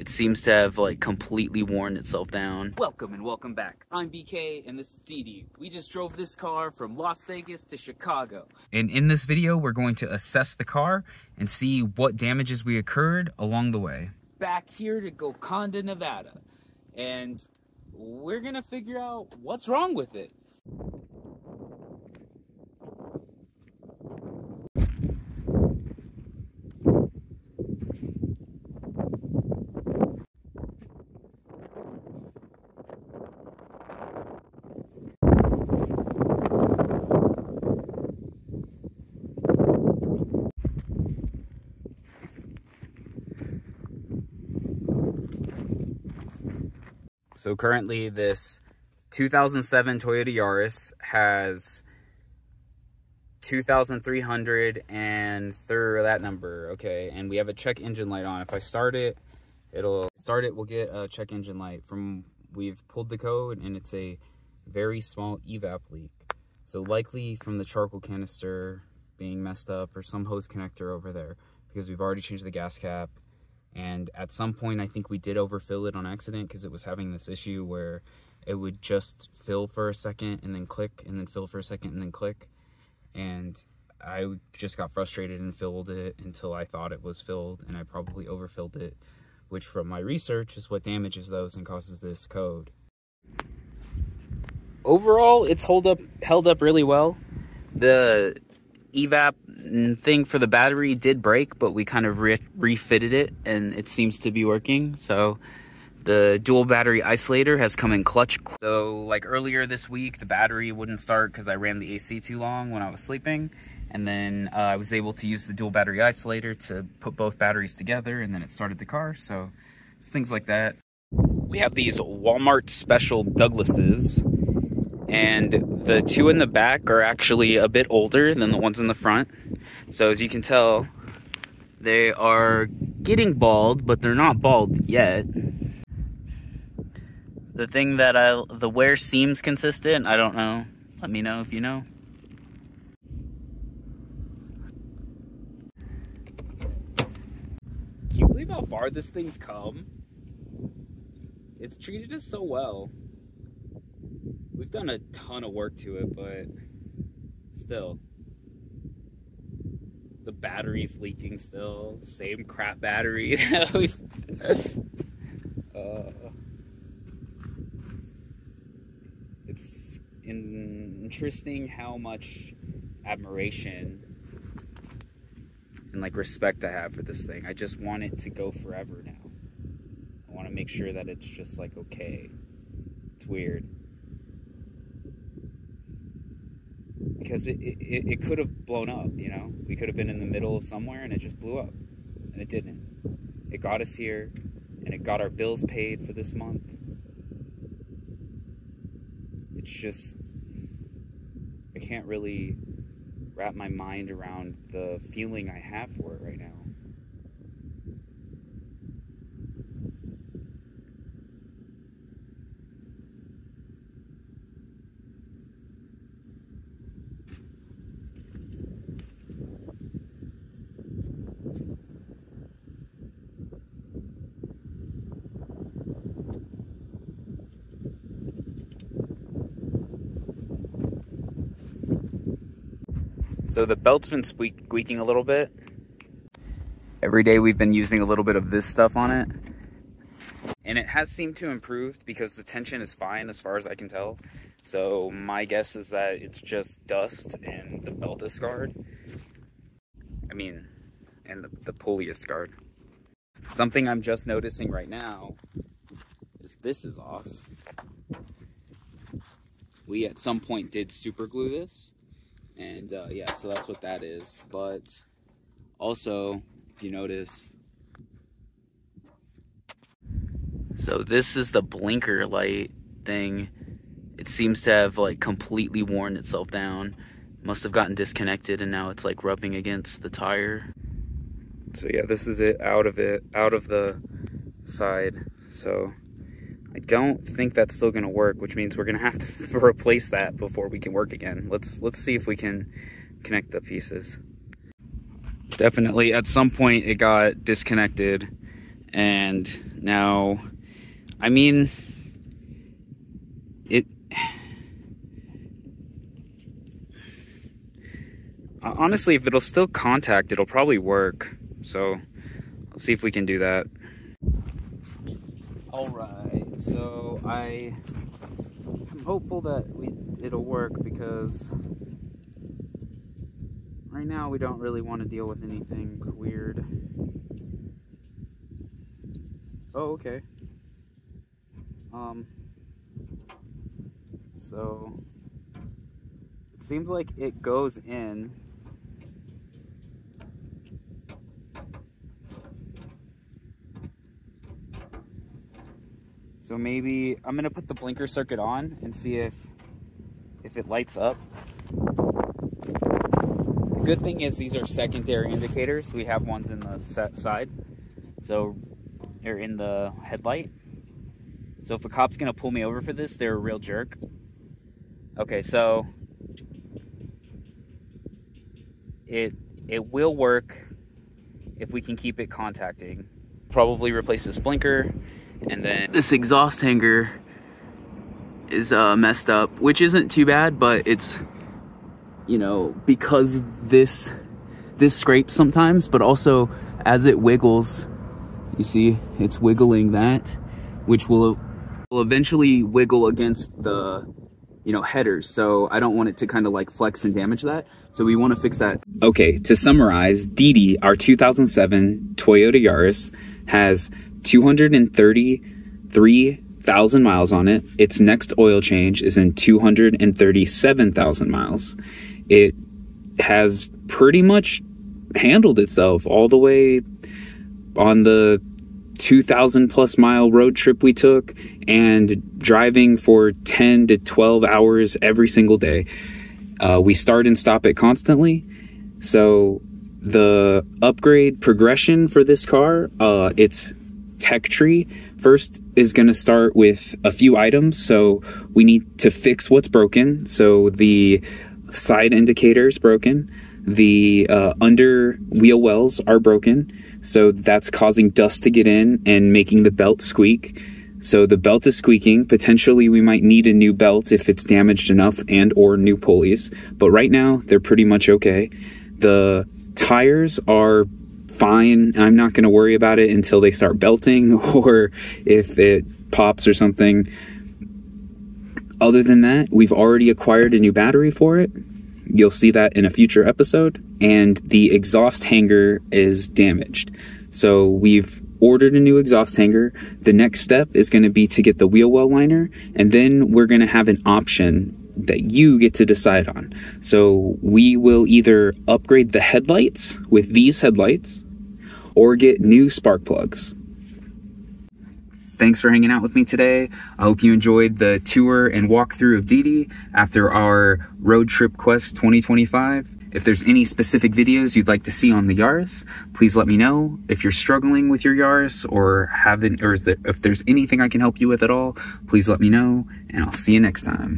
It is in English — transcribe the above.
It seems to have like completely worn itself down. Welcome and welcome back. I'm BK and this is Didi. We just drove this car from Las Vegas to Chicago. And in this video, we're going to assess the car and see what damages we occurred along the way. Back here to Golconda, Nevada. And we're gonna figure out what's wrong with it. So currently this 2007 Toyota Yaris has 2,300 and that number, okay, and we have a check engine light on. If I start it, we'll get a check engine light. We've pulled the code and it's a very small evap leak. So likely from the charcoal canister being messed up or some hose connector over there, because we've already changed the gas cap. And at some point, I think we did overfill it on accident because it was having this issue where it would just fill for a second and then click, and then fill for a second and then click. And I just got frustrated and filled it until I thought it was filled, and I probably overfilled it, which from my research is what damages those and causes this code. Overall, it's held up really well. The evap thing for the battery did break, but we kind of refitted it and it seems to be working. So the dual battery isolator has come in clutch. So like earlier this week, the battery wouldn't start because I ran the AC too long when I was sleeping, and then I was able to use the dual battery isolator to put both batteries together, and then it started the car. So it's things like that. We have these Walmart special Douglases, and the two in the back are actually a bit older than the ones in the front. So as you can tell, they are getting bald, but they're not bald yet. The thing that the wear seems consistent, I don't know. Let me know if you know. Can you believe how far this thing's come? It's treated us so well. We've done a ton of work to it, but still. The battery's leaking still. Same crap battery. It's interesting how much admiration and like respect I have for this thing. I just want it to go forever now. I want to make sure that it's just like okay. It's weird. Because it could have blown up, you know? We could have been in the middle of somewhere and it just blew up. And it didn't. It got us here, and it got our bills paid for this month. It's just, I can't really wrap my mind around the feeling I have for it right now. So the belt's been squeaking a little bit. Every day we've been using a little bit of this stuff on it. And it has seemed to improve because the tension is fine as far as I can tell. So my guess is that it's just dust and the belt is scarred. I mean, and the pulley is scarred. Something I'm just noticing right now is this is off. We at some point did super glue this. And yeah, so that's what that is. But also, if you notice, so this is the blinker light thing. It seems to have like completely worn itself down. Must have gotten disconnected and now it's like rubbing against the tire. So yeah, this is it out of the side. So I don't think that's still gonna work, which means we're gonna have to replace that before we can work again. Let's see if we can connect the pieces. Definitely at some point it got disconnected And now, I mean, honestly, if it'll still contact, it'll probably work. So let's see if we can do that. All right, so I'm hopeful that it'll work, because right now we don't really want to deal with anything weird. Oh, okay. So it seems like it goes in. So maybe I'm gonna put the blinker circuit on and see if it lights up. The good thing is these are secondary indicators. We have ones in the side, so they're in the headlight. So if a cop's gonna pull me over for this, they're a real jerk. Okay, so it will work if we can keep it contacting. Probably replace this blinker, and then this exhaust hanger is messed up, which isn't too bad, but it's, you know, because this scrapes sometimes, but also as it wiggles, you see it's wiggling that, which will eventually wiggle against the, you know, headers. So I don't want it to kind of like flex and damage that. So we want to fix that. Okay, to summarize, Didi, our 2007 Toyota Yaris, has 233,000 miles on it. Its next oil change is in 237,000 miles. It has pretty much handled itself all the way on the 2,000 plus mile road trip we took, and driving for 10 to 12 hours every single day. We start and stop it constantly. So the upgrade progression for this car, its tech tree first is going to start with a few items. So we need to fix what's broken. So the side indicator is broken. The under wheel wells are broken, so that's causing dust to get in and making the belt squeak. So the belt is squeaking. Potentially we might need a new belt if it's damaged enough, and or new pulleys, but right now they're pretty much okay. The tires are fine. I'm not going to worry about it until they start belting or if it pops or something. Other than that, we've already acquired a new battery for it. You'll see that in a future episode. And the exhaust hanger is damaged. So we've ordered a new exhaust hanger. The next step is going to be to get the wheel well liner. And then we're going to have an option that you get to decide on. So we will either upgrade the headlights with these headlights or get new spark plugs. Thanks for hanging out with me today. I hope you enjoyed the tour and walkthrough of Didi after our Road Trip Quest 2025. If there's any specific videos you'd like to see on the Yaris, please let me know. If you're struggling with your Yaris or if there's anything I can help you with at all, please let me know, and I'll see you next time.